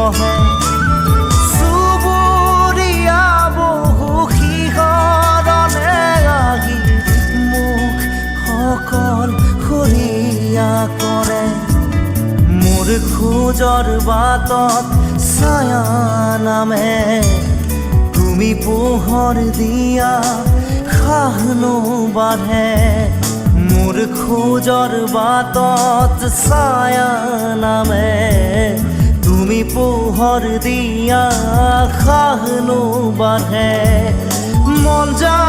বহে চুবুৰীয়া বহু শিহৰণে আহি মোক সকল খৰিয়া কৰে মোৰ খোজৰ বাটত ছায়া নামে তুমি পোহৰ দিয়া খাহনো বাঢ়ে মোৰ খোজৰ বাটত ছায়া নামে তুমি পোহৰ দিয়া খাহনো বাঢ়ে মন যায়